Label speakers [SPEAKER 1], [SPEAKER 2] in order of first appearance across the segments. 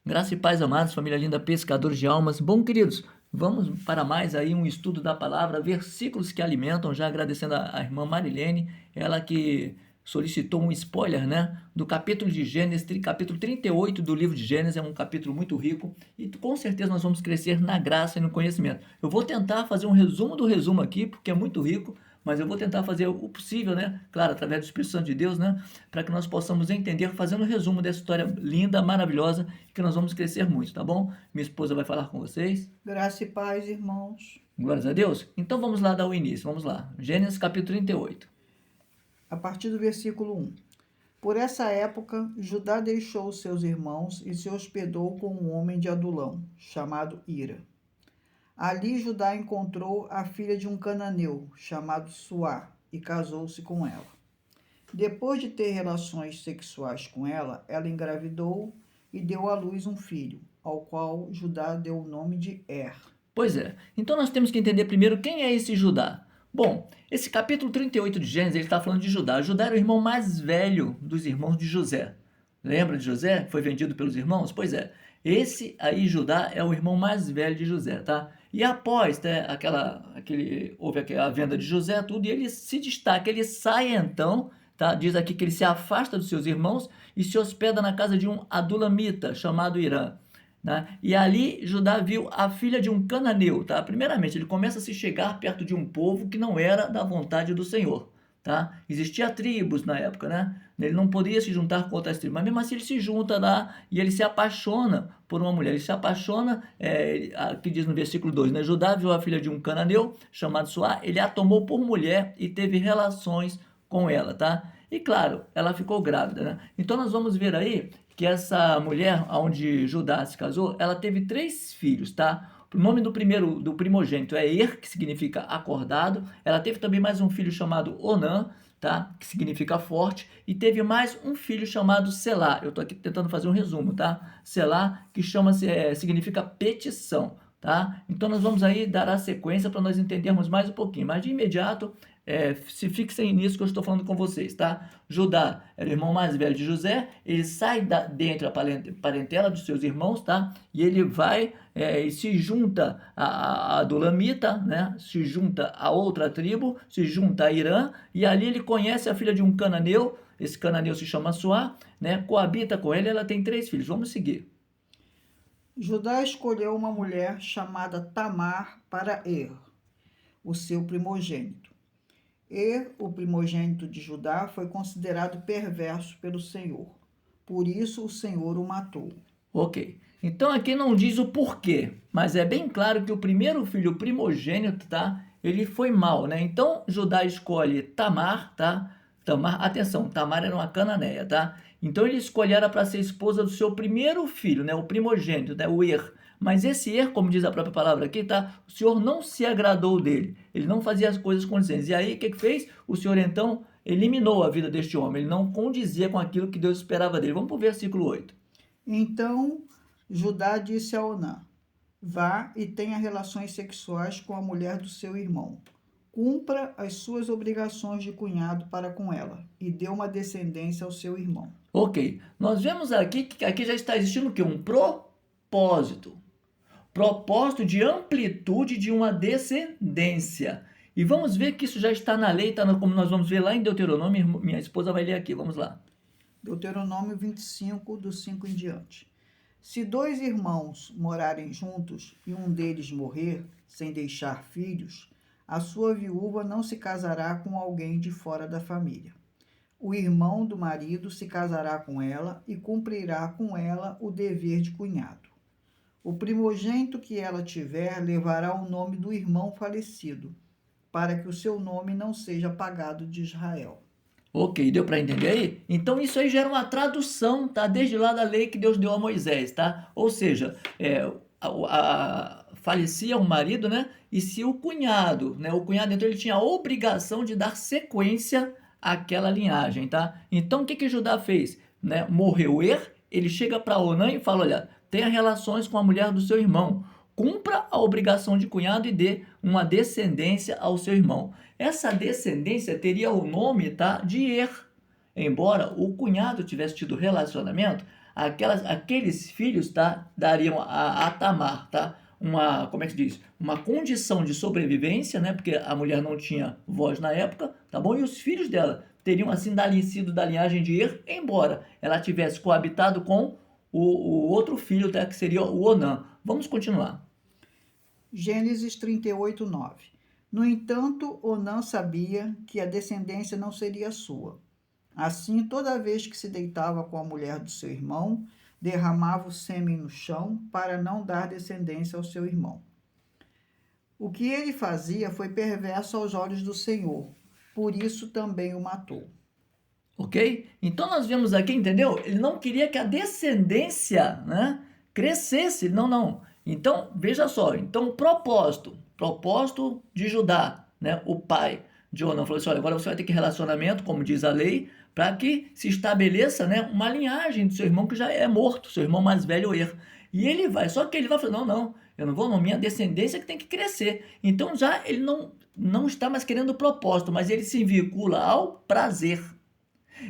[SPEAKER 1] Graça e paz, amados, família linda, pescadores de almas. Bom, queridos, vamos para mais aí um estudo da palavra, versículos que alimentam, já agradecendo a irmã Marilene, ela que solicitou um spoiler, né, do capítulo de Gênesis, capítulo 38 do livro de Gênesis, é um capítulo muito rico e com certeza nós vamos crescer na graça e no conhecimento. Eu vou tentar fazer um resumo do resumo aqui, porque é muito rico, mas eu vou tentar fazer o possível, né? Claro, através do Espírito Santo de Deus, né? Para que nós possamos entender, fazendo um resumo dessa história linda, maravilhosa, que nós vamos crescer muito, tá bom? Minha esposa vai falar com vocês.
[SPEAKER 2] Graça e paz, irmãos.
[SPEAKER 1] Glórias a Deus. Então vamos lá dar o início, vamos lá. Gênesis capítulo 38.
[SPEAKER 2] A partir do versículo 1. Por essa época, Judá deixou seus irmãos e se hospedou com um homem de Adulão, chamado Ira. Ali Judá encontrou a filha de um cananeu, chamado Suá, e casou-se com ela. Depois de ter relações sexuais com ela, ela engravidou e deu à luz um filho, ao qual Judá deu o nome de Er.
[SPEAKER 1] Pois é. Então nós temos que entender primeiro quem é esse Judá. Bom, esse capítulo 38 de Gênesis, ele está falando de Judá. Judá era o irmão mais velho dos irmãos de José. Lembra de José, que foi vendido pelos irmãos? Pois é. Esse aí, Judá, é o irmão mais velho de José, tá? E após, né, houve a venda de José, tudo, e ele se destaca, ele sai então, tá? Diz aqui que ele se afasta dos seus irmãos e se hospeda na casa de um adulamita chamado Irã. Né? E ali Judá viu a filha de um cananeu. Tá? Primeiramente, ele começa a se chegar perto de um povo que não era da vontade do Senhor. Tá? Existia tribos na época, né? Ele não podia se juntar com outras tribos, mas mesmo assim ele se junta lá e ele se apaixona por uma mulher. Ele se apaixona, aqui diz no versículo 2, né? Judá viu a filha de um cananeu chamado Suá, ele a tomou por mulher e teve relações com ela, tá? E claro, ela ficou grávida, né? Então nós vamos ver aí que essa mulher, onde Judá se casou, ela teve 3 filhos, tá? O nome do primogênito é Er, que significa acordado. Ela teve também mais um filho chamado Onã, tá? Que significa forte. E teve mais um filho chamado Selá. Eu estou aqui tentando fazer um resumo, tá? Selá, que significa petição, tá? Então nós vamos aí dar a sequência para nós entendermos mais um pouquinho. Mas de imediato, se fixem nisso que eu estou falando com vocês, tá? Judá era o irmão mais velho de José, ele sai dentre a parentela dos seus irmãos, tá? E ele vai e se junta a Adulamita, né? Se junta a outra tribo, se junta a Irã, e ali ele conhece a filha de um cananeu, esse cananeu se chama Suá, né? Coabita com ele, ela tem 3 filhos. Vamos seguir.
[SPEAKER 2] Judá escolheu uma mulher chamada Tamar para Er, o seu primogênito. O primogênito de Judá, foi considerado perverso pelo Senhor. Por isso o Senhor o matou.
[SPEAKER 1] Ok. Então aqui não diz o porquê, mas é bem claro que o primeiro filho, o primogênito, tá? Ele foi mal, né? Então Judá escolhe Tamar, tá? Tamar, atenção, Tamar era uma cananeia, tá? Então ele escolhe ela para ser esposa do seu primeiro filho, né? O primogênito, né? O Er. Mas esse Er, como diz a própria palavra aqui, tá? O Senhor não se agradou dele. Ele não fazia as coisas condizentes. E aí, o que fez? O Senhor, então, eliminou a vida deste homem. Ele não condizia com aquilo que Deus esperava dele. Vamos para o versículo 8.
[SPEAKER 2] Então Judá disse a Onã: vá e tenha relações sexuais com a mulher do seu irmão. Cumpra as suas obrigações de cunhado para com ela e dê uma descendência ao seu irmão.
[SPEAKER 1] Ok, nós vemos aqui que aqui já está existindo o quê? Um propósito. Propósito de amplitude de uma descendência. E vamos ver que isso já está na lei, tá como nós vamos ver lá em Deuteronômio. Minha esposa vai ler aqui, vamos lá.
[SPEAKER 2] Deuteronômio 25, do 5 em diante. Se 2 irmãos morarem juntos e um deles morrer sem deixar filhos, a sua viúva não se casará com alguém de fora da família. O irmão do marido se casará com ela e cumprirá com ela o dever de cunhado. O primogênito que ela tiver levará o nome do irmão falecido, para que o seu nome não seja apagado de Israel.
[SPEAKER 1] Ok, deu para entender aí? Então isso aí gera uma tradução, tá? Desde lá da lei que Deus deu a Moisés, tá? Ou seja, falecia o marido, né? E se o cunhado, né? O cunhado, então ele tinha a obrigação de dar sequência àquela linhagem, tá? Então o que Judá fez? Né? Morreu Er, ele chega para Onã e fala, olha, tenha relações com a mulher do seu irmão, cumpra a obrigação de cunhado e dê uma descendência ao seu irmão. Essa descendência teria o nome, tá, de Er. Embora o cunhado tivesse tido relacionamento, aqueles filhos, tá, dariam a Tamar, tá, como é que se diz? Uma condição de sobrevivência, né, porque a mulher não tinha voz na época, tá bom? E os filhos dela teriam assim sido da linhagem de Er, embora ela tivesse coabitado com o outro filho, tá, que seria o Onã. Vamos continuar.
[SPEAKER 2] Gênesis 38, 9. No entanto, Onã sabia que a descendência não seria sua. Assim, toda vez que se deitava com a mulher do seu irmão, derramava o sêmen no chão para não dar descendência ao seu irmão. O que ele fazia foi perverso aos olhos do Senhor, por isso também o matou.
[SPEAKER 1] Ok? Então nós vemos aqui, entendeu? Ele não queria que a descendência, né, crescesse. Não, não. Então, veja só. Então, o propósito de Judá, né, o pai de Onã, falou assim: olha, agora você vai ter que relacionamento, como diz a lei, para que se estabeleça, né, uma linhagem do seu irmão que já é morto, seu irmão mais velho Er. E ele vai, só que ele vai falar: não, não, eu não vou, não, minha descendência que tem que crescer. Então já ele não está mais querendo o propósito, mas ele se vincula ao prazer.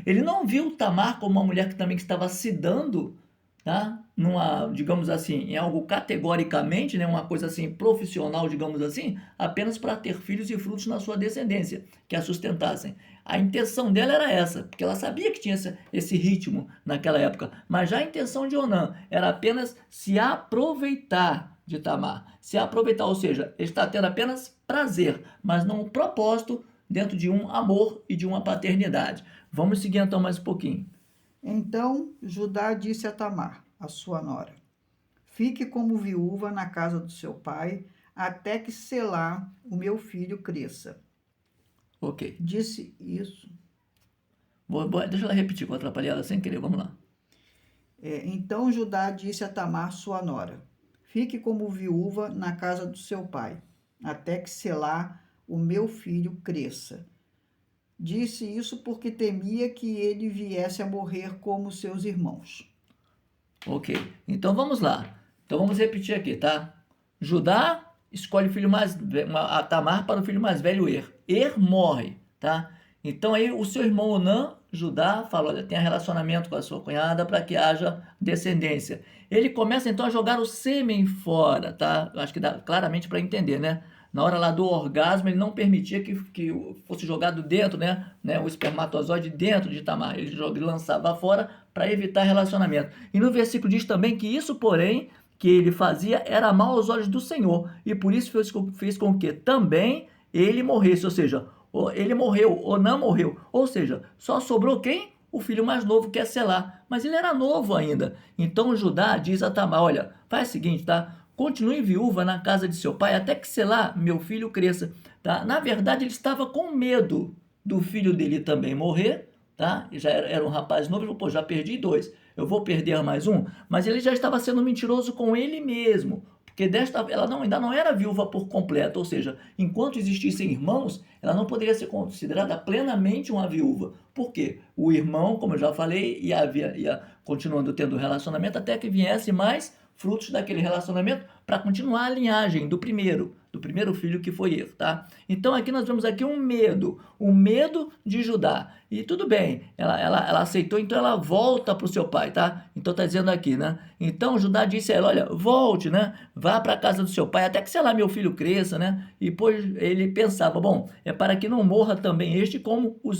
[SPEAKER 1] Ele não viu Tamar como uma mulher que também estava se dando, tá? Numa, digamos assim, em algo categoricamente, né? Uma coisa assim profissional, digamos assim, apenas para ter filhos e frutos na sua descendência, que a sustentassem. A intenção dela era essa, porque ela sabia que tinha esse ritmo naquela época, mas já a intenção de Onã era apenas se aproveitar de Tamar, se aproveitar, ou seja, ele está tendo apenas prazer, mas não o propósito dentro de um amor e de uma paternidade. Vamos seguir então mais um pouquinho.
[SPEAKER 2] Então Judá disse a Tamar, a sua nora: fique como viúva na casa do seu pai, até que Selá, o meu filho, cresça.
[SPEAKER 1] Ok.
[SPEAKER 2] Disse isso.
[SPEAKER 1] Deixa ela repetir, vou atrapalhar ela sem querer, vamos lá.
[SPEAKER 2] Então Judá disse a Tamar, sua nora: fique como viúva na casa do seu pai, até que Selá, o meu filho, cresça. Disse isso porque temia que ele viesse a morrer como seus irmãos.
[SPEAKER 1] Ok, então vamos lá. Então vamos repetir aqui, tá? Judá escolhe o filho mais a Tamar para o filho mais velho Er. Er morre, tá? Então aí o seu irmão Onã, Judá, fala: olha, tenha relacionamento com a sua cunhada para que haja descendência. Ele começa então a jogar o sêmen fora, tá? Eu acho que dá claramente para entender, né? Na hora lá do orgasmo, ele não permitia que fosse jogado dentro, né, o espermatozoide dentro de Tamar. Ele lançava fora para evitar relacionamento. E no versículo diz também que isso, porém, que ele fazia era mal aos olhos do Senhor. E por isso fez com que também ele morresse. Ou seja, ele morreu ou não morreu. Ou seja, só sobrou quem? O filho mais novo, que é Selá. Mas ele era novo ainda. Então Judá diz a Tamar: olha, faz o seguinte, tá? Continue viúva na casa de seu pai até que, sei lá, meu filho cresça, tá? Na verdade, ele estava com medo do filho dele também morrer, tá? Já era um rapaz novo, ele falou: pô, já perdi dois, eu vou perder mais um. Mas ele já estava sendo mentiroso com ele mesmo, porque ela ainda não era viúva por completo, ou seja, enquanto existissem irmãos, ela não poderia ser considerada plenamente uma viúva. Por quê? O irmão, como eu já falei, ia continuando tendo relacionamento até que viesse mais frutos daquele relacionamento para continuar a linhagem do primeiro filho, que foi ele, tá? Então aqui nós vemos aqui o medo de Judá. E tudo bem, ela aceitou, então ela volta para o seu pai, tá? Então tá dizendo aqui, né? Então Judá disse a ela: olha, volte, né? Vá para a casa do seu pai, até que, sei lá, meu filho cresça, né? E depois ele pensava: bom, é para que não morra também este como os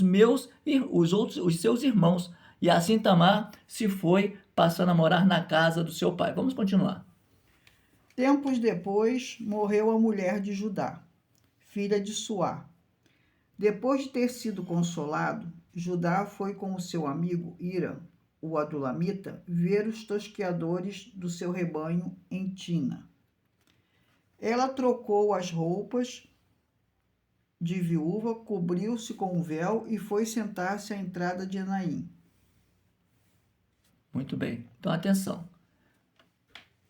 [SPEAKER 1] seus irmãos. E assim Tamar se foi, passando a morar na casa do seu pai. Vamos continuar.
[SPEAKER 2] Tempos depois, morreu a mulher de Judá, filha de Suá. Depois de ter sido consolado, Judá foi com o seu amigo Ira, o adulamita, ver os tosqueadores do seu rebanho em Tina. Ela trocou as roupas de viúva, cobriu-se com um véu e foi sentar-se à entrada de Enaim.
[SPEAKER 1] Muito bem. Então, atenção.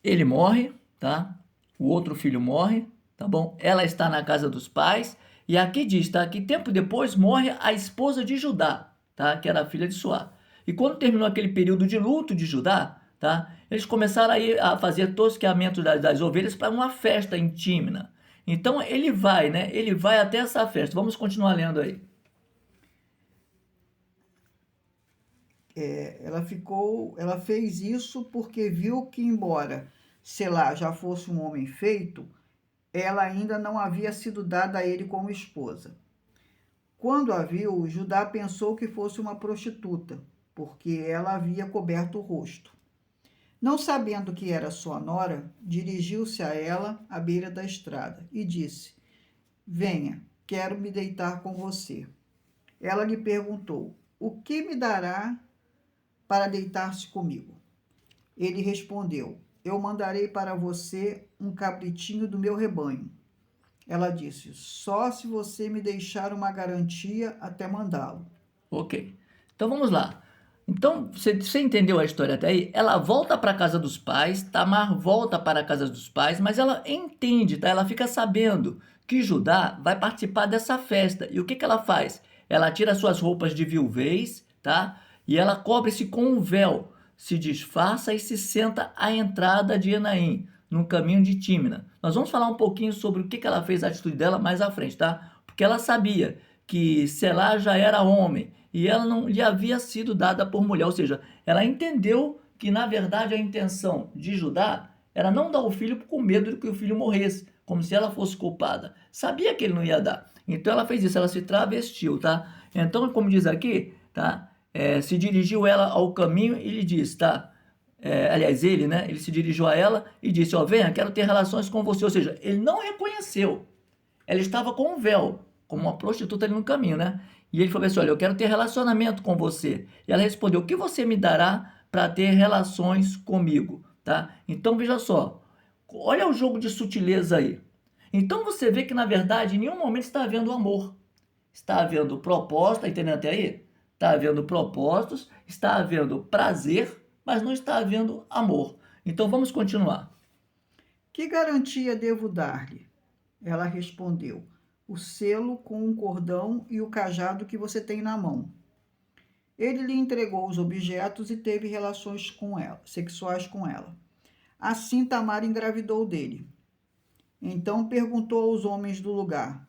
[SPEAKER 1] Ele morre, tá? O outro filho morre, tá bom? Ela está na casa dos pais. E aqui diz, tá? Que tempo depois morre a esposa de Judá, tá? Que era a filha de Suá. E quando terminou aquele período de luto de Judá, tá? Eles começaram a fazer tosqueamento das ovelhas para uma festa em Tímina. Então, ele vai, né? Ele vai até essa festa. Vamos continuar lendo aí.
[SPEAKER 2] ela fez isso porque viu que, embora Selá já fosse um homem feito, ela ainda não havia sido dada a ele como esposa. Quando a viu, Judá pensou que fosse uma prostituta, porque ela havia coberto o rosto. Não sabendo que era sua nora, dirigiu-se a ela à beira da estrada e disse: Venha, quero me deitar com você. Ela lhe perguntou: O que me dará para deitar-se comigo? Ele respondeu: Eu mandarei para você um cabritinho do meu rebanho. Ela disse: Só se você me deixar uma garantia até mandá-lo.
[SPEAKER 1] Ok. Então vamos lá. Então, você entendeu a história até aí? Ela volta para a casa dos pais, Tamar volta para a casa dos pais, mas ela entende, tá? Ela fica sabendo que Judá vai participar dessa festa. E o que que ela faz? Ela tira suas roupas de viuvez, tá? E ela cobre-se com um véu, se disfarça e se senta à entrada de Enaim, no caminho de Tímina. Nós vamos falar um pouquinho sobre o que que ela fez, a atitude dela mais à frente, tá? Porque ela sabia que Selá já era homem e ela não lhe havia sido dada por mulher, ou seja, ela entendeu que na verdade a intenção de Judá era não dar o filho com medo de que o filho morresse, como se ela fosse culpada. Sabia que ele não ia dar. Então ela fez isso, ela se travestiu, tá? Então, como diz aqui, tá? Se dirigiu ela ao caminho e lhe disse, tá? Aliás, ele, né? Ele se dirigiu a ela e disse, ó, venha, quero ter relações com você. Ou seja, ele não reconheceu. Ela estava com um véu, como uma prostituta ali no caminho, né? E ele falou assim, olha, eu quero ter relacionamento com você. E ela respondeu, o que você me dará para ter relações comigo, tá? Então, veja só, olha o jogo de sutileza aí. Então, você vê que, na verdade, em nenhum momento está havendo amor. Está havendo propósito, tá entendendo até aí? Está havendo propósitos, está havendo prazer, mas não está havendo amor. Então, vamos continuar.
[SPEAKER 2] Que garantia devo dar-lhe? Ela respondeu: O selo com o cordão e o cajado que você tem na mão. Ele lhe entregou os objetos e teve relações com ela, sexuais com ela. Assim Tamar engravidou dele. Então perguntou aos homens do lugar: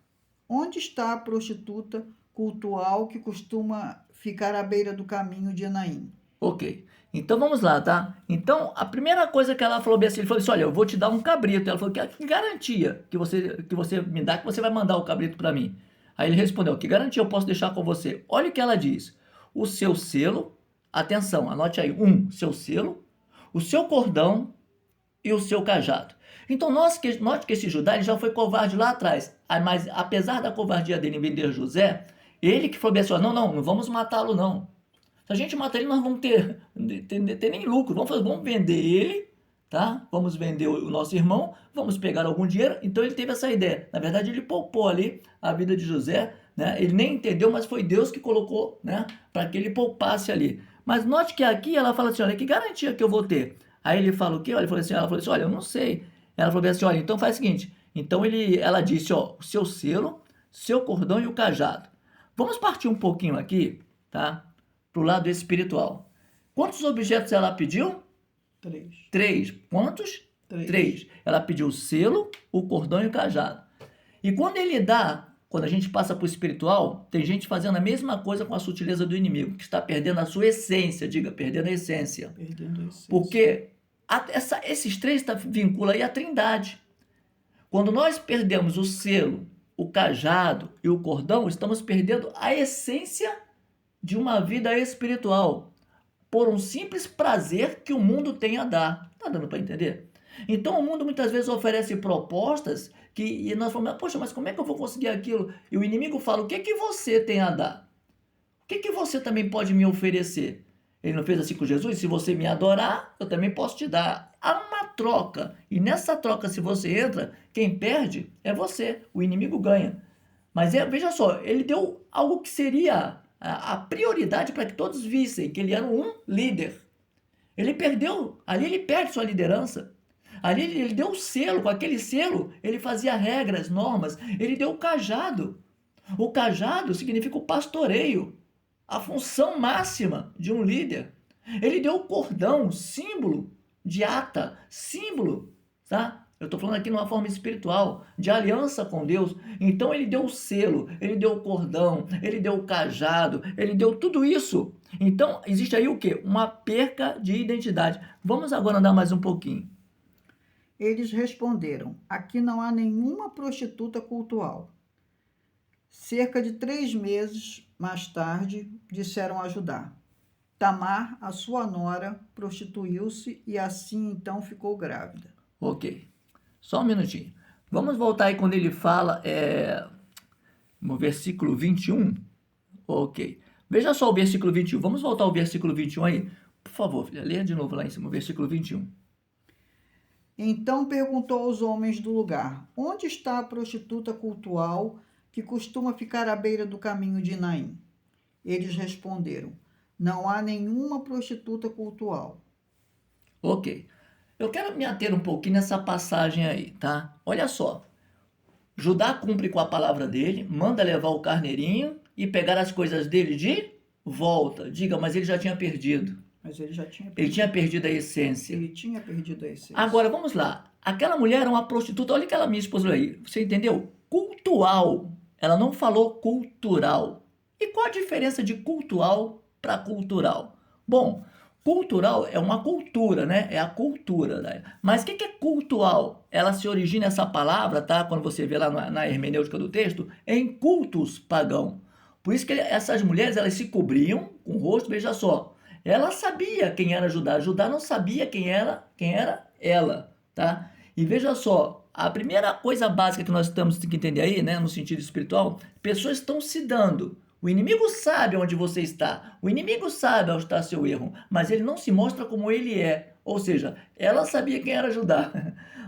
[SPEAKER 2] Onde está a prostituta cultual que costuma ficar à beira do caminho de Enaim?
[SPEAKER 1] Ok. Então vamos lá, tá? Então a primeira coisa que ela falou bem assim, ele falou assim: olha, eu vou te dar um cabrito. Ela falou: que garantia que você me dá que você vai mandar o cabrito para mim? Aí ele respondeu: que garantia eu posso deixar com você? Olha o que ela diz: o seu selo, atenção, anote aí: seu selo, o seu cordão e o seu cajado. Então note que esse Judá ele já foi covarde lá atrás, mas apesar da covardia dele em vender José, ele que falou bem assim: ó, não vamos matá-lo não. Se a gente matar ele, nós vamos ter nem lucro. Vamos vender ele, tá? Vamos vender o nosso irmão, vamos pegar algum dinheiro. Então ele teve essa ideia. Na verdade, ele poupou ali a vida de José, né? Ele nem entendeu, mas foi Deus que colocou, né? Para que ele poupasse ali. Mas note que aqui ela fala assim: olha, que garantia que eu vou ter? Aí ele fala o quê? Ela falou assim: olha, eu não sei. Ela falou assim: olha, então faz o seguinte. Então ela disse: ó, o seu selo, seu cordão e o cajado. Vamos partir um pouquinho aqui, tá? Para o lado espiritual. Quantos objetos ela pediu?
[SPEAKER 2] 3.
[SPEAKER 1] 3. Quantos?
[SPEAKER 2] 3.
[SPEAKER 1] 3. Ela pediu o selo, o cordão e o cajado. E quando a gente passa para o espiritual, tem gente fazendo a mesma coisa com a sutileza do inimigo, que está perdendo a sua essência, perdendo a essência.
[SPEAKER 2] Perdendo a essência.
[SPEAKER 1] Porque esses 3 vinculam aí a trindade. Quando nós perdemos o selo, o cajado e o cordão, estamos perdendo a essência de uma vida espiritual, por um simples prazer que o mundo tem a dar. Tá dando para entender? Então o mundo muitas vezes oferece propostas e nós falamos, poxa, mas como é que eu vou conseguir aquilo? E o inimigo fala, o que é que você tem a dar? O que é que você também pode me oferecer? Ele não fez assim com Jesus? Se você me adorar, eu também posso te dar. Há uma troca. E nessa troca, se você entra, quem perde é você. O inimigo ganha. Mas veja só, ele deu algo que seria a prioridade para que todos vissem que ele era um líder. Ele perdeu, ali ele perde sua liderança. Ali ele deu o selo, com aquele selo ele fazia regras, normas. Ele deu o cajado. O cajado significa o pastoreio, a função máxima de um líder. Ele deu o cordão, símbolo de ata, símbolo, tá? Eu estou falando aqui numa forma espiritual, de aliança com Deus. Então ele deu o selo, ele deu o cordão, ele deu o cajado, ele deu tudo isso. Então existe aí o quê? Uma perca de identidade. Vamos agora andar mais um pouquinho.
[SPEAKER 2] Eles responderam: aqui não há nenhuma prostituta cultual. Cerca de 3 meses mais tarde, disseram a Judá: Tamar, a sua nora, prostituiu-se e assim então ficou grávida.
[SPEAKER 1] Ok, só um minutinho. Vamos voltar aí quando ele fala no versículo 21. Ok, veja só o versículo 21. Vamos voltar ao versículo 21 aí. Por favor, filha, leia de novo lá em cima, o versículo 21.
[SPEAKER 2] Então perguntou aos homens do lugar: onde está a prostituta cultual que costuma ficar à beira do caminho de Naim? Eles responderam: não há nenhuma prostituta cultual.
[SPEAKER 1] Ok, eu quero me ater um pouquinho nessa passagem aí, tá? Olha só, Judá cumpre com a palavra dele, manda levar o carneirinho e pegar as coisas dele de volta. Diga, mas ele já tinha perdido.
[SPEAKER 2] Mas ele já tinha
[SPEAKER 1] Ele
[SPEAKER 2] perdido.
[SPEAKER 1] tinha perdido a essência.
[SPEAKER 2] Ele tinha perdido a essência.
[SPEAKER 1] Agora, vamos lá. Aquela mulher era uma prostituta. Olha aquela minha esposa aí. Você entendeu? Cultual. Ela não falou cultural. E qual a diferença de cultual para cultural? Bom, cultural é uma cultura, né? É a cultura. Né? Mas o que é cultual? Ela se origina, essa palavra, tá? Quando você vê lá na hermenêutica do texto, em cultus pagão. Por isso que essas mulheres, elas se cobriam com o rosto, veja só. Ela sabia quem era Judá. Judá não sabia quem era ela, tá? E veja só, a primeira coisa básica que nós temos que entender aí, né, no sentido espiritual, pessoas estão se dando. O inimigo sabe onde você está. O inimigo sabe onde está seu erro, mas ele não se mostra como ele é. Ou seja, ela sabia quem era Judá,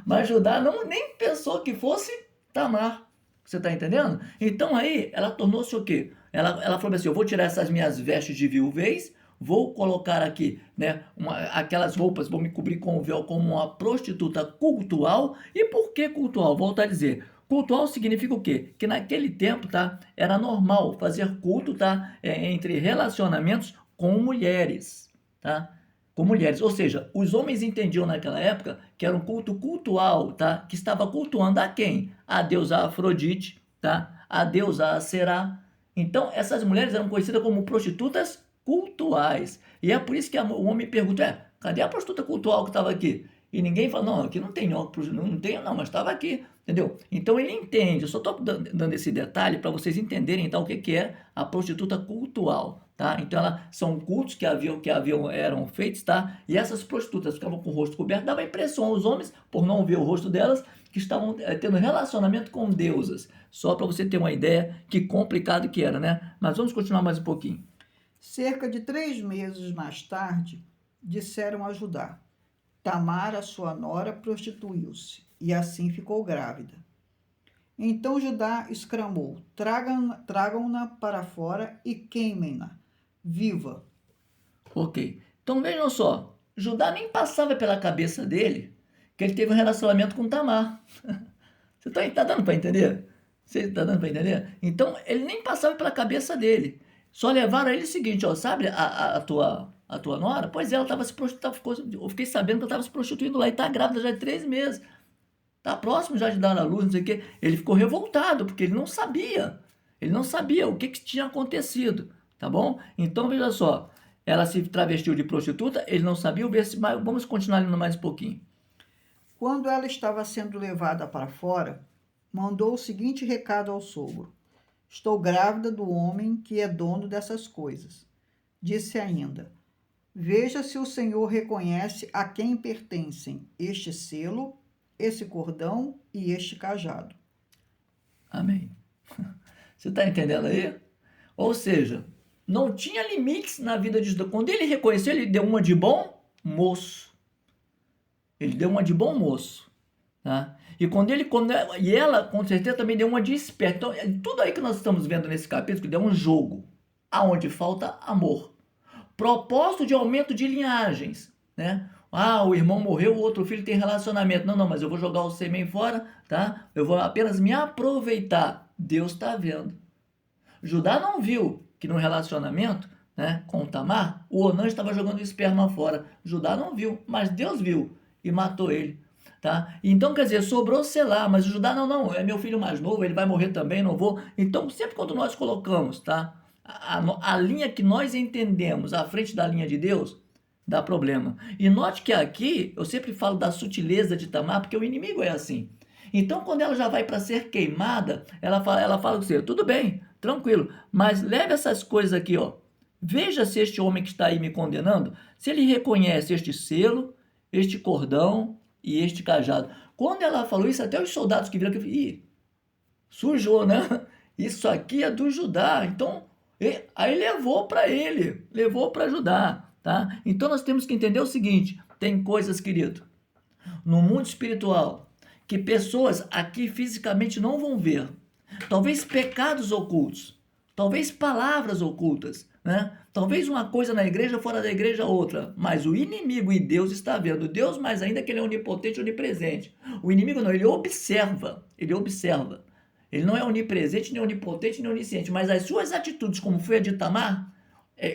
[SPEAKER 1] mas Judá nem pensou que fosse Tamar. Você está entendendo? Então aí ela tornou-se o quê? Ela falou assim: eu vou tirar essas minhas vestes de viuvez, vou colocar aqui, né, aquelas roupas, vou me cobrir com o véu como uma prostituta cultual. E por que cultual? Volto a dizer, cultual significa o quê? Que naquele tempo, tá, era normal fazer culto, tá, entre relacionamentos com mulheres, tá? Com mulheres, ou seja, os homens entendiam naquela época que era um culto cultual, tá? Que estava cultuando a quem? A deusa Afrodite, tá? A deusa Será. Então, essas mulheres eram conhecidas como prostitutas cultuais. E é por isso que o homem pergunta: cadê a prostituta cultual que estava aqui? E ninguém fala: não, aqui não tem, não tem, não, mas estava aqui, entendeu? Então ele entende. Eu só estou dando esse detalhe para vocês entenderem então o que é a prostituta cultual, tá? Então são cultos que eram feitos, tá? E essas prostitutas ficavam com o rosto coberto, dava impressão aos homens, por não ver o rosto delas, que estavam tendo relacionamento com deusas. Só para você ter uma ideia que complicado que era, né? Mas vamos continuar mais um pouquinho.
[SPEAKER 2] Cerca de 3 meses mais tarde, disseram a Judá: Tamar, a sua nora, prostituiu-se e assim ficou grávida. Então Judá exclamou: tragam-na para fora e queimem-na, viva.
[SPEAKER 1] Ok. Então vejam só, Judá nem passava pela cabeça dele que ele teve um relacionamento com Tamar. Você está dando para entender? Você está dando para entender? Então ele nem passava pela cabeça dele. Só levaram a ele o seguinte, ó, sabe a tua nora? Pois é, ela estava se prostituindo, eu fiquei sabendo que ela estava se prostituindo lá e está grávida já de 3 meses. Está próximo já de dar à luz, não sei o quê. Ele ficou revoltado, porque ele não sabia. Ele não sabia o que tinha acontecido, tá bom? Então, veja só, ela se travestiu de prostituta, ele não sabia, vamos continuar lendo mais um pouquinho.
[SPEAKER 2] Quando ela estava sendo levada para fora, mandou o seguinte recado ao sogro: estou grávida do homem que é dono dessas coisas. Disse ainda: veja se o Senhor reconhece a quem pertencem este selo, esse cordão e este cajado.
[SPEAKER 1] Amém. Você está entendendo aí? Ou seja, não tinha limites na vida de Judá. Quando ele reconheceu, ele deu uma de bom moço. Ele deu uma de bom moço. Tá? E ela, com certeza, também deu uma de esperto. Então, tudo aí que nós estamos vendo nesse capítulo, que deu um jogo, aonde falta amor. Propósito de aumento de linhagens, né? Ah, o irmão morreu, o outro filho tem relacionamento. Não, mas eu vou jogar o sêmen fora, tá? Eu vou apenas me aproveitar. Deus está vendo. Judá não viu que no relacionamento, né, com Tamar, o Onã estava jogando esperma fora. Judá não viu, mas Deus viu e matou ele. tá? Então, quer dizer, sobrou Selá, mas o Judá, não, é meu filho mais novo, ele vai morrer também, não vou. Então, sempre quando nós colocamos, tá? A linha que nós entendemos à frente da linha de Deus, dá problema. E note que aqui, eu sempre falo da sutileza de Tamar, porque o inimigo é assim. Então, quando ela já vai para ser queimada, ela fala com você, tudo bem, tranquilo, mas leve essas coisas aqui, ó. Veja se este homem que está aí me condenando, se ele reconhece este selo, este cordão e este cajado. Quando ela falou isso, até os soldados que viram aqui, ih, sujou, né? Isso aqui é do Judá. Então, aí levou para ele, levou para Judá, tá? Então nós temos que entender o seguinte, tem coisas, querido, no mundo espiritual, que pessoas aqui fisicamente não vão ver. Talvez pecados ocultos, talvez palavras ocultas, né? Talvez uma coisa na igreja, fora da igreja outra, mas o inimigo e Deus está vendo. Deus mais ainda que ele é onipotente, onipresente. O inimigo não, ele observa, ele observa. Ele não é onipresente, nem onipotente, nem onisciente, mas as suas atitudes, como foi a de Tamar,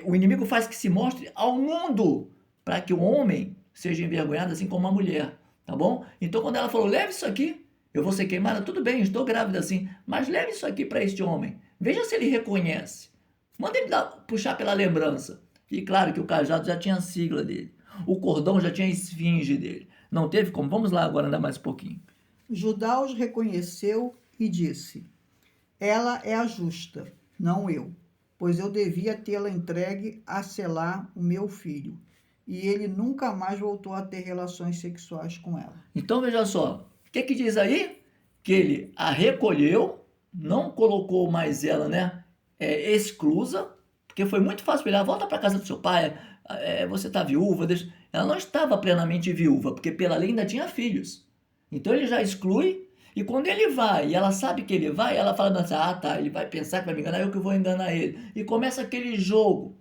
[SPEAKER 1] o inimigo faz que se mostre ao mundo, para que o homem seja envergonhado, assim como a mulher, tá bom? Então, quando ela falou, leve isso aqui, eu vou ser queimada, tudo bem, estou grávida assim, mas leve isso aqui para este homem, veja se ele reconhece, manda ele puxar pela lembrança. E claro que o cajado já tinha a sigla dele, o cordão já tinha a esfinge dele, não teve como, vamos lá agora andar mais um pouquinho.
[SPEAKER 2] Judá os reconheceu e disse, ela é a justa, não eu, pois eu devia tê-la entregue a Selá, o meu filho. E ele nunca mais voltou a ter relações sexuais com ela.
[SPEAKER 1] Então veja só, o que diz aí? Que ele a recolheu, não colocou mais ela, né, exclusa, porque foi muito fácil para ele, volta para casa do seu pai, você está viúva, deixa... Ela não estava plenamente viúva, porque pela lei ainda tinha filhos. Então ele já exclui, e quando ele vai, e ela sabe que ele vai, ela fala assim, ah tá, ele vai pensar que vai me enganar, eu que vou enganar ele. E começa aquele jogo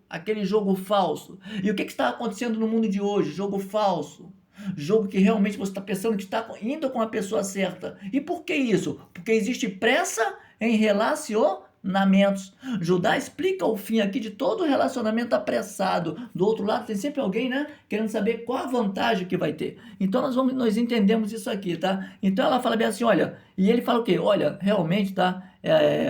[SPEAKER 1] falso. E o que está acontecendo no mundo de hoje? Jogo falso. Jogo que realmente você está pensando que está indo com a pessoa certa. E por que isso? Porque existe pressa em relacionamentos. Judá explica o fim aqui de todo relacionamento apressado. Do outro lado tem sempre alguém, né, querendo saber qual a vantagem que vai ter. Então nós entendemos isso aqui, tá? Então ela fala bem assim, olha, e ele fala o quê? Olha, realmente, tá?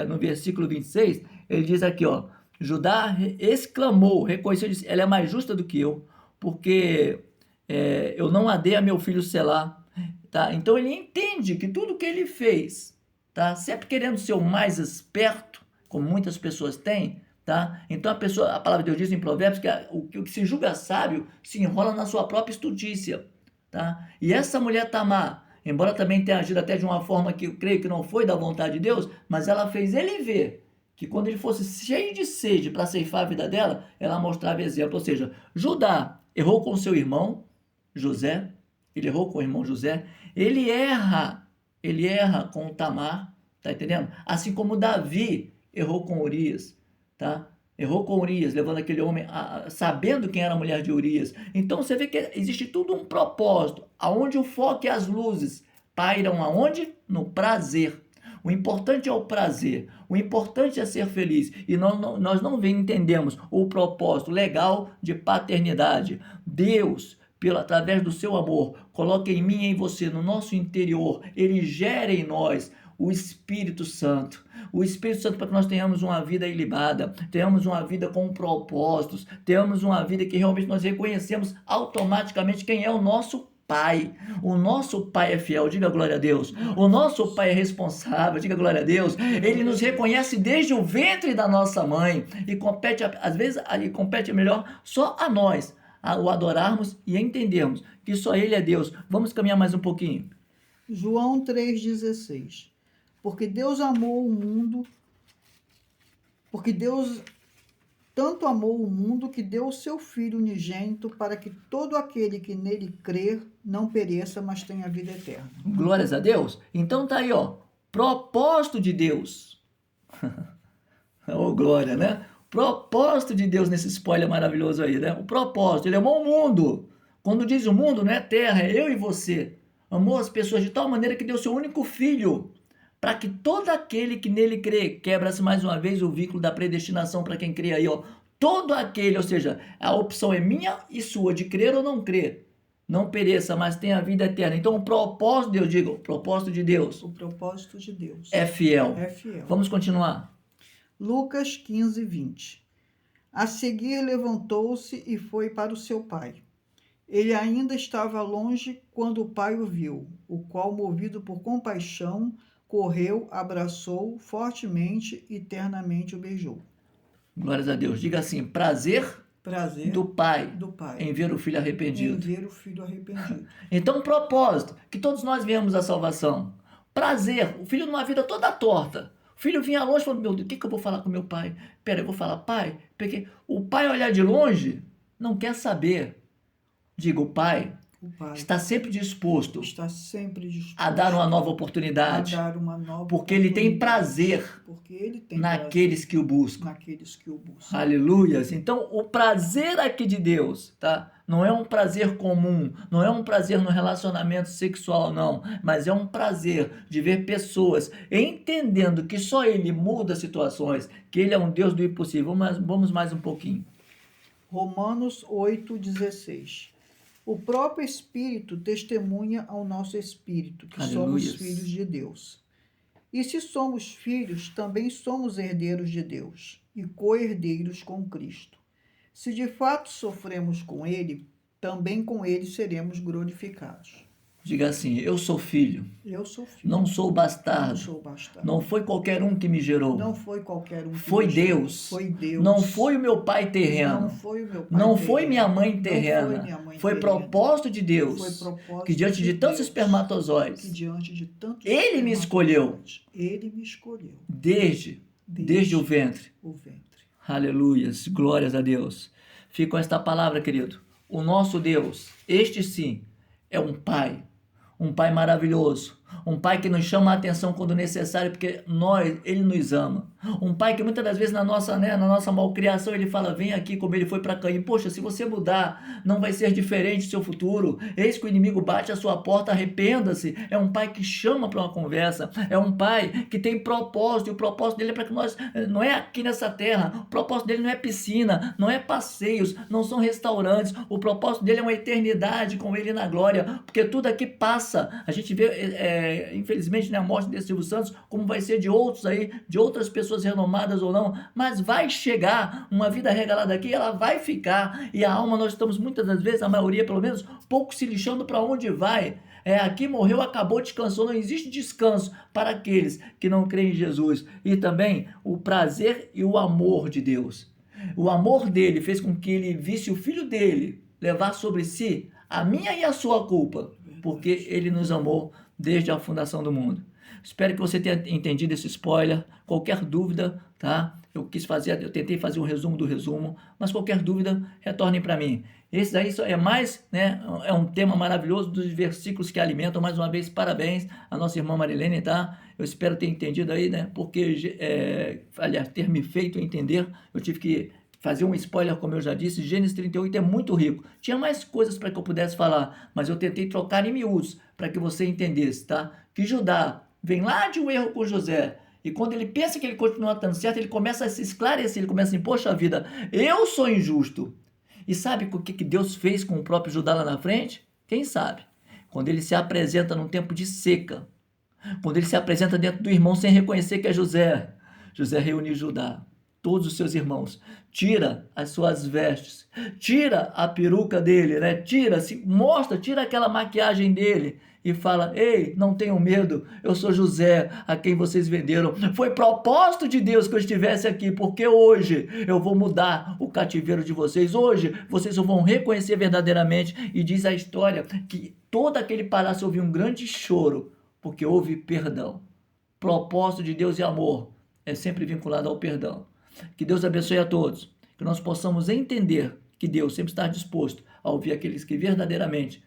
[SPEAKER 1] No versículo 26, ele diz aqui, ó, Judá exclamou, reconheceu, disse, ela é mais justa do que eu, porque eu não a dei a meu filho Selá, tá? Então ele entende que tudo que ele fez, tá? Sempre querendo ser o mais esperto, como muitas pessoas têm, tá? Então a palavra de Deus diz em Provérbios que o que se julga sábio se enrola na sua própria estutícia, tá? E essa mulher Tamar, embora também tenha agido até de uma forma que eu creio que não foi da vontade de Deus, mas ela fez ele ver que quando ele fosse cheio de sede para ceifar a vida dela, ela mostrava exemplo. Ou seja, Judá errou com seu irmão José, ele errou com o irmão José, ele erra com Tamar, tá entendendo? Assim como Davi errou com Urias, tá? Errou com Urias, levando aquele homem, sabendo quem era a mulher de Urias. Então você vê que existe tudo um propósito, aonde o foco e as luzes pairam aonde? No prazer. O importante é o prazer, o importante é ser feliz. E nós não entendemos o propósito legal de paternidade. Deus, através do seu amor, coloca em mim e em você, no nosso interior, ele gera em nós o Espírito Santo. O Espírito Santo para que nós tenhamos uma vida ilibada, tenhamos uma vida com propósitos, tenhamos uma vida que realmente nós reconhecemos automaticamente quem é o nosso Pai. O nosso Pai é fiel, diga glória a Deus. O nosso Pai é responsável, diga glória a Deus. Ele nos reconhece desde o ventre da nonossa mãe e compete, às vezes, compete melhor só a nós, o adorarmos e entendermos que só Ele é Deus. Vamos caminhar mais um pouquinho.
[SPEAKER 2] João 3,16. Porque Deus tanto amou o mundo que deu o seu Filho unigênito para que todo aquele que nele crer não pereça, mas tenha vida eterna.
[SPEAKER 1] Glórias a Deus. Então tá aí, ó, propósito de Deus. Oh, glória, né? Propósito de Deus nesse spoiler maravilhoso aí, né? O propósito, ele amou o mundo. Quando diz o mundo, não é terra, é eu e você. Amou as pessoas de tal maneira que deu seu único filho, para que todo aquele que nele crê, quebra-se mais uma vez o vínculo da predestinação para quem crê aí, ó. Todo aquele, ou seja, a opção é minha e sua de crer ou não crer. não pereça, mas tenha vida eterna. Então o propósito de Deus, diga, o propósito de Deus
[SPEAKER 2] O propósito de Deus
[SPEAKER 1] é fiel.
[SPEAKER 2] é fiel.
[SPEAKER 1] Vamos continuar.
[SPEAKER 2] Lucas 15, 20. A seguir levantou-se e foi para o seu pai. Ele ainda estava longe quando o pai o viu, o qual, movido por compaixão, correu, abraçou fortemente e ternamente o beijou.
[SPEAKER 1] Glórias a Deus. Diga assim, prazer
[SPEAKER 2] Prazer
[SPEAKER 1] do pai
[SPEAKER 2] do pai
[SPEAKER 1] em ver o filho
[SPEAKER 2] em
[SPEAKER 1] arrependido.
[SPEAKER 2] ver o filho arrependido.
[SPEAKER 1] Então, um propósito, que todos nós viemos à salvação. Prazer, o filho numa vida toda torta. O filho vinha longe e falou, meu Deus, o que eu vou falar com meu pai? Pera, eu vou falar, pai? Porque o pai olhar de longe não quer saber. Diga, o pai
[SPEAKER 2] O pai
[SPEAKER 1] está sempre disposto
[SPEAKER 2] está sempre disposto
[SPEAKER 1] a dar uma nova
[SPEAKER 2] a
[SPEAKER 1] oportunidade,
[SPEAKER 2] dar uma nova
[SPEAKER 1] porque ele tem
[SPEAKER 2] oportunidade,
[SPEAKER 1] prazer
[SPEAKER 2] porque ele tem
[SPEAKER 1] naqueles que o buscam.
[SPEAKER 2] prazer naqueles que o buscam.
[SPEAKER 1] Aleluias. Então, o prazer aqui de Deus, tá? Não é um prazer comum, não é um prazer no relacionamento sexual, não, mas é um prazer de ver pessoas entendendo que só Ele muda situações, que Ele é um Deus do impossível. Mas vamos mais um pouquinho.
[SPEAKER 2] Romanos 8,16. O próprio Espírito testemunha ao nosso espírito que
[SPEAKER 1] Aleluias.
[SPEAKER 2] somos filhos de Deus. E se somos filhos, também somos herdeiros de Deus e co-herdeiros com Cristo. Se de fato sofremos com Ele, também com Ele seremos glorificados.
[SPEAKER 1] Diga assim, eu sou filho,
[SPEAKER 2] Eu sou filho.
[SPEAKER 1] não sou
[SPEAKER 2] Não
[SPEAKER 1] bastardo,
[SPEAKER 2] sou bastardo.
[SPEAKER 1] não foi qualquer um que me gerou,
[SPEAKER 2] Não foi qualquer um que
[SPEAKER 1] foi
[SPEAKER 2] me gerou.
[SPEAKER 1] Deus,
[SPEAKER 2] Foi Deus.
[SPEAKER 1] não foi o meu pai terreno,
[SPEAKER 2] Não foi o meu pai
[SPEAKER 1] não
[SPEAKER 2] terreno.
[SPEAKER 1] foi minha mãe
[SPEAKER 2] Não
[SPEAKER 1] terrena,
[SPEAKER 2] foi minha mãe
[SPEAKER 1] foi
[SPEAKER 2] terrena.
[SPEAKER 1] propósito de Deus,
[SPEAKER 2] Foi propósito
[SPEAKER 1] que diante de tantos
[SPEAKER 2] Deus,
[SPEAKER 1] espermatozoides,
[SPEAKER 2] que diante de tantos
[SPEAKER 1] Ele me escolheu.
[SPEAKER 2] espermatozoides, Ele me escolheu
[SPEAKER 1] desde o ventre.
[SPEAKER 2] o ventre.
[SPEAKER 1] Aleluias, glórias a Deus. Fica com esta palavra, querido. O nosso Deus, este sim, é um pai maravilhoso, um pai que nos chama a atenção quando necessário, porque ele nos ama. Um pai que muitas das vezes na nossa malcriação, ele fala, vem aqui como ele foi para Caim. Poxa, se você mudar, não vai ser diferente o seu futuro. Eis que o inimigo bate à sua porta, arrependa-se. É um pai que chama para uma conversa. É um pai que tem propósito, e o propósito dele é para que nós, não é aqui nessa terra, o propósito dele não é piscina, não é passeios, não são restaurantes. O propósito dele é uma eternidade com ele na glória, porque tudo aqui passa. A gente vê, infelizmente, a morte desse Silvio Santos, como vai ser de outros aí, de outras pessoas renomadas ou não, mas vai chegar uma vida regalada aqui, ela vai ficar, e a alma, nós estamos muitas das vezes, a maioria pelo menos, pouco se lixando para onde vai. Aqui morreu, acabou, descansou. Não existe descanso para aqueles que não creem em Jesus. E também o prazer e o amor de Deus. O amor dele fez com que ele visse o filho dele levar sobre si a minha e a sua culpa, porque ele nos amou desde a fundação do mundo. Espero que você tenha entendido esse spoiler. Qualquer dúvida, tá? Eu tentei fazer um resumo do resumo, mas qualquer dúvida, retornem para mim. Esse daí é mais, é um tema maravilhoso dos versículos que alimentam. Mais uma vez, parabéns à nossa irmã Marilene, tá? Eu espero ter entendido aí, porque, aliás, ter me feito entender, eu tive que fazer um spoiler, como eu já disse. Gênesis 38 é muito rico. Tinha mais coisas para que eu pudesse falar, mas eu tentei trocar em miúdos para que você entendesse, tá? Que Judá vem lá de um erro com José, e quando ele pensa que ele continua estando certo, ele começa a se esclarecer, ele começa assim, poxa vida, eu sou injusto. E sabe o que Deus fez com o próprio Judá lá na frente? Quem sabe? Quando ele se apresenta num tempo de seca, quando ele se apresenta dentro do irmão sem reconhecer que é José, José reuniu Judá, todos os seus irmãos, tira as suas vestes, tira a peruca dele, tira aquela maquiagem dele e fala, ei, não tenham medo, eu sou José, a quem vocês venderam. Foi propósito de Deus que eu estivesse aqui, porque hoje eu vou mudar o cativeiro de vocês, hoje vocês vão reconhecer verdadeiramente. E diz a história que todo aquele palácio ouviu um grande choro, porque houve perdão. Propósito de Deus e amor é sempre vinculado ao perdão. Que Deus abençoe a todos, que nós possamos entender que Deus sempre está disposto a ouvir aqueles que verdadeiramente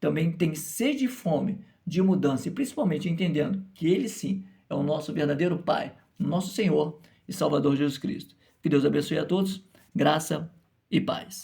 [SPEAKER 1] também têm sede e fome de mudança, e principalmente entendendo que Ele sim é o nosso verdadeiro Pai, nosso Senhor e Salvador Jesus Cristo. Que Deus abençoe a todos, graça e paz.